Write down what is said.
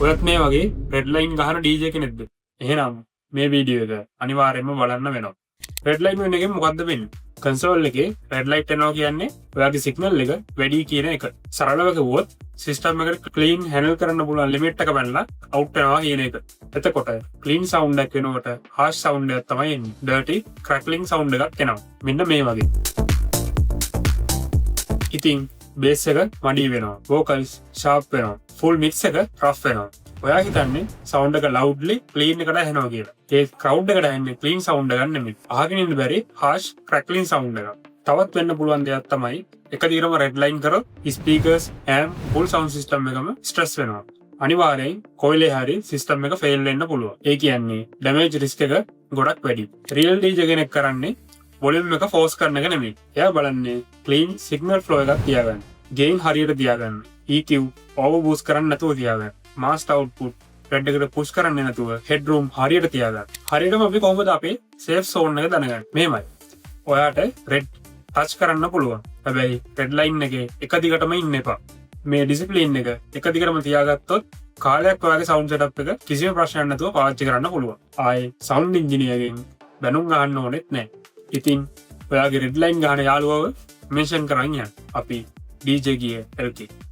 ඔයත් මේ වගේ රෙඩ් ලයින් ගහන DJ කෙනෙක්ද? එහෙනම් මේ වීඩියෝ එක අනිවාර්යයෙන්ම බලන්න වෙනවා. රෙඩ් ලයින් වෙන එකෙන් මොකද්ද වෙන්නේ? කන්සෝල් එකේ රෙඩ් ලයිට් එනවා කියන්නේ ඔයාගේ සිග්නල් එක වැඩි කියන එක. සරලව කිව්වොත් සිස්ටම් එකට ක්ලීන් හැන්ඩල් කරන්න පුළුවන් ලිමිට් එක පැනලා අවුට් වෙනවා කියන එක. එතකොට ක්ලීන් සවුන්ඩ් එකක් වෙනකොට හාෂ් සවුන්ඩ් එකක් තමයි එන්නේ. ඩර්ටි ක්‍රැක්ලින් සවුන්ඩ් එකක් එනවා. මෙන්න මේ වගේ. ඉතින් බේස් එක මඩි වෙනවා. වෝකල්ස් ෂාප් වෙනවා. ෆුල් මික්ස් එක රෆ් වෙනවා. ඔයා හිතන්නේ සවුන්ඩ් එක ලවුඩ්ලි ක්ලීන් එකට ඇහෙනවා කියලා. ඒ ක්‍රවුඩ් එකට ඇහෙන්නේ ක්ලීන් සවුන්ඩ් එකක් නෙමෙයි. අහගෙන ඉන්න බැරි හාෂ් ක්‍රැක්ලින් සවුන්ඩ් එකක්. තවත් වෙන්න පුළුවන් දෙයක් තමයි එක දිගටම රෙඩ් ලයින් කරොත් ස්පීකර්ස් ඇම් ෆුල් සවුන්ඩ් සිස්ටම් එකම ස්ට්‍රෙස් වෙනවා. අනිවාර්යෙන් කොයිලේ හරි සිස්ටම් එක ෆේල් වෙන්න පුළුවන්. ඒ කියන්නේ ඩැමේජ් රිස්ක් එක ගොඩක් වැඩි. රියල් DJ කෙනෙක් කරන්නේ වොලියුම් එක ෆෝස් කරන එක නෙමෙයි. එයා බලන්නේ ක්ලීන් සිග්නල් ෆ්ලෝ එකක් තියාගන්න. ගේන් හරියට තියාගන්න. EQ ඕවර් බූස්ට් කරන්න නැතුව තියාගන්න. මාස්ටර් අවුට්පුට් රෙඩ් එකට පුෂ් කරන්නේ නැතුව හෙඩ් රූම් හරියට තියාගන්න. හරියටම අපි කොහොමද අපේ සේෆ් සෝන් එක දැනගන්නේ? මෙහෙමයි. ඔයාට රෙඩ් ටච් කරන්න පුළුවන්. හැබැයි රෙඩ් ලයින් එකේ එක දිගටම ඉන්න එපා. මේ ඩිසිප්ලින් එක එක දිගටම තියාගත්තොත් කාලයක් ඔයාගේ සවුන්ඩ් සෙටප් එක කිසිම ප්‍රශ්නයක් නැතුව පාවිච්චි කරන්න පුළුවන්. ආයේ සවුන්ඩ් ඉන්ජිනියර්ගෙන් බැනුම් ගන්න ඕනෙත් නැහැ. ඉතින් ඔයාගේ රෙඩ් ලයින් ගහන යාළුවව මෙන්ෂන් කරන් යන්න. අපි DJ ගියේ LK